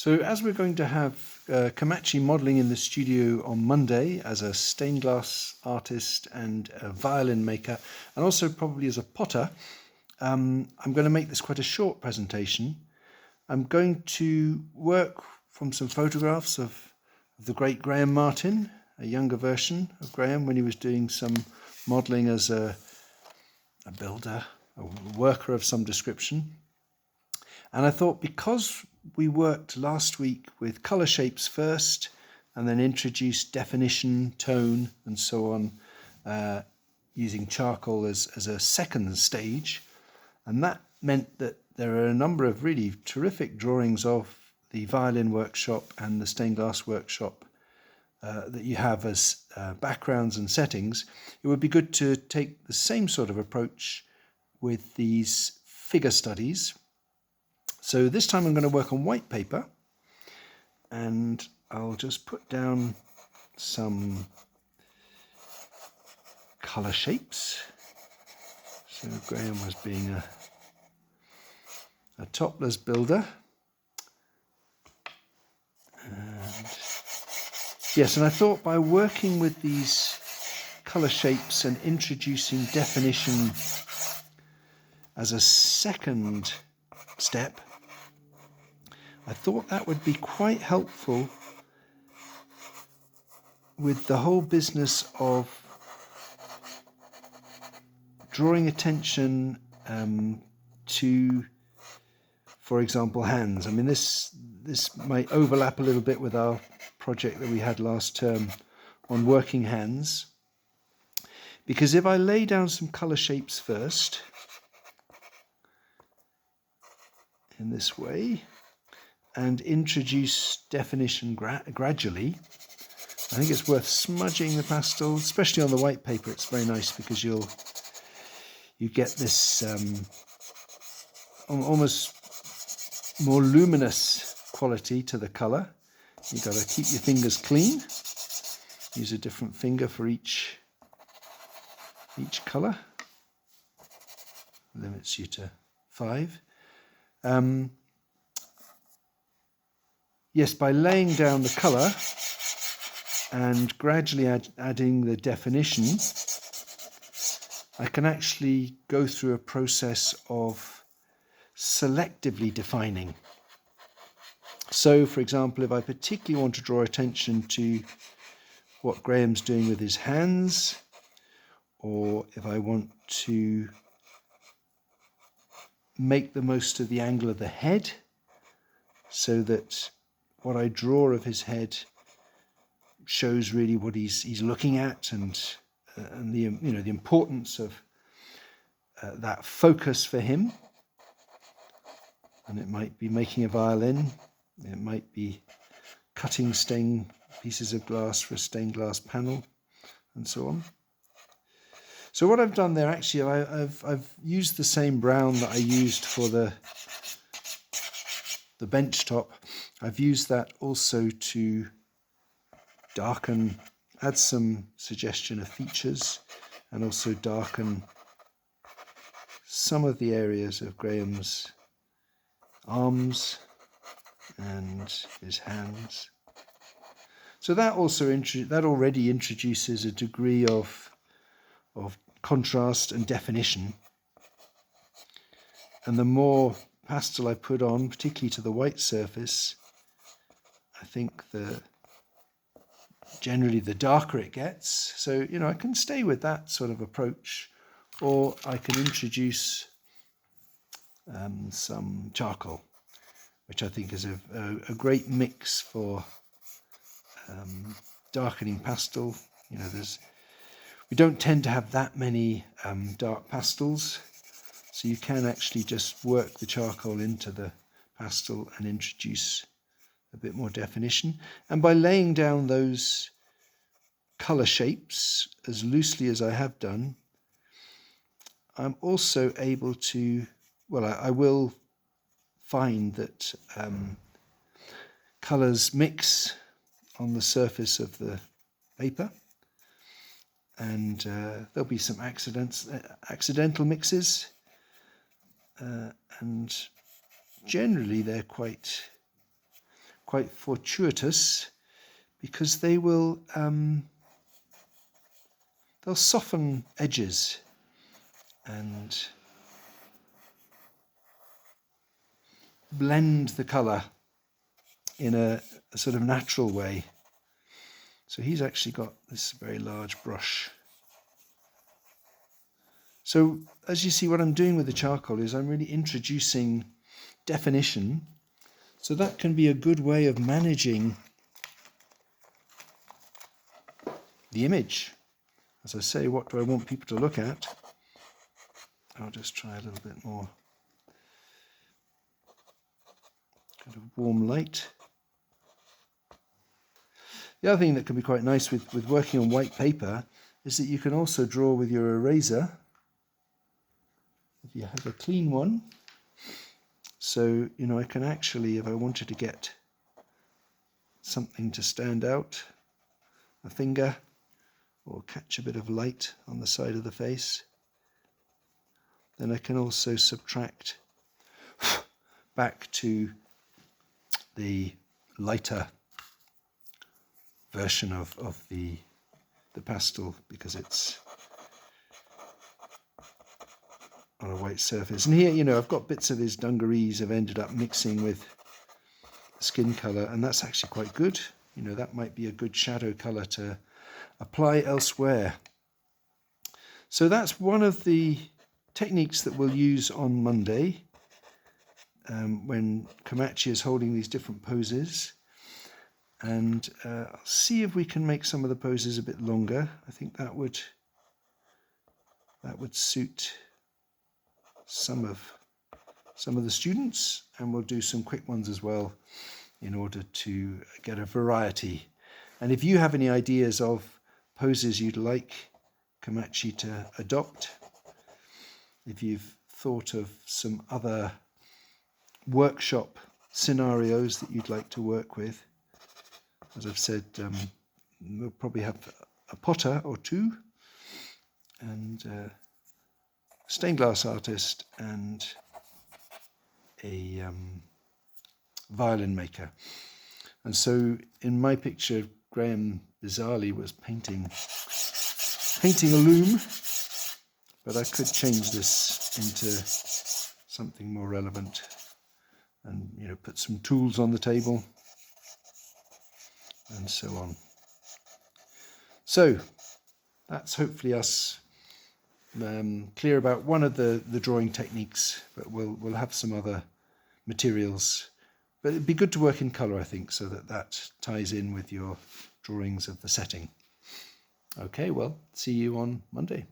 So as we're going to have Komachi modelling in the studio on Monday as a stained glass artist and a violin maker, and also probably as a potter, I'm going to make this quite a short presentation. I'm going to work from some photographs of the great Graham Martin, a younger version of Graham when he was doing some modelling as a builder, a worker of some description. And I thought, because we worked last week with colour shapes first and then introduced definition, tone and so on, using charcoal as a second stage, and that meant that there are a number of really terrific drawings of the violin workshop and the stained glass workshop that you have as backgrounds and settings. It would be good to take the same sort of approach with these figure studies. So this time I'm going to work on white paper, and I'll just put down some colour shapes. So Graham was being a topless builder. And yes, and I thought by working with these colour shapes and introducing definition as a second step, I thought that would be quite helpful with the whole business of drawing attention to, for example, hands. I mean, this might overlap a little bit with our project that we had last term on working hands, because if I lay down some colour shapes first in this way and introduce definition gradually, I think it's worth smudging the pastel, especially on the white paper. It's very nice because you get this almost more luminous quality to the colour. You've got to keep your fingers clean. Use a different finger for each colour. Limits you to 5. Yes, by laying down the colour and gradually adding the definition, I can actually go through a process of selectively defining. So, for example, if I particularly want to draw attention to what Graham's doing with his hands, or if I want to make the most of the angle of the head, so that what I draw of his head shows really what he's looking at, and the the importance of that focus for him. And it might be making a violin, it might be cutting stained pieces of glass for a stained glass panel, and so on. So what I've done there, actually, I've used the same brown that I used for the bench top. I've used that also to darken, add some suggestion of features, and also darken some of the areas of Graham's arms and his hands. So that also already introduces a degree of contrast and definition. And the more pastel I put on, particularly to the white surface, I think generally the darker it gets. So, I can stay with that sort of approach, or I can introduce some charcoal, which I think is a great mix for darkening pastel. We don't tend to have that many dark pastels, so you can actually just work the charcoal into the pastel and introduce a bit more definition. And by laying down those colour shapes as loosely as I have done, I'm also able to, I will find that colours mix on the surface of the paper, and there'll be some accidental mixes, and generally they're quite quite fortuitous because they will they'll soften edges and blend the colour in a sort of natural way. So he's actually got this very large brush. So as you see, what I'm doing with the charcoal is I'm really introducing definition. So that can be a good way of managing the image. As I say, what do I want people to look at? I'll just try a little bit more kind of warm light. The other thing that can be quite nice with working on white paper is that you can also draw with your eraser, if you have a clean one. So, you know, I can actually, if I wanted to get something to stand out, a finger, or catch a bit of light on the side of the face, then I can also subtract back to the lighter version of the pastel, because it's on a white surface. And here, you know, I've got bits of his dungarees have ended up mixing with the skin colour, and that's actually quite good. You know, that might be a good shadow colour to apply elsewhere. So that's one of the techniques that we'll use on Monday when Komachi is holding these different poses. And I'll see if we can make some of the poses a bit longer. I think that would suit some of the students, and we'll do some quick ones as well in order to get a variety. And if you have any ideas of poses you'd like Komachi to adopt, if you've thought of some other workshop scenarios that you'd like to work with, as I've said, we'll probably have a potter or two, and a stained glass artist, and a violin maker. And so in my picture, Graham bizarrely was painting a loom, but I could change this into something more relevant and, you know, put some tools on the table and so on. So that's hopefully us clear about one of the drawing techniques, but we'll have some other materials. But it'd be good to work in colour, I think, so that ties in with your drawings of the setting. Okay, well, see you on Monday.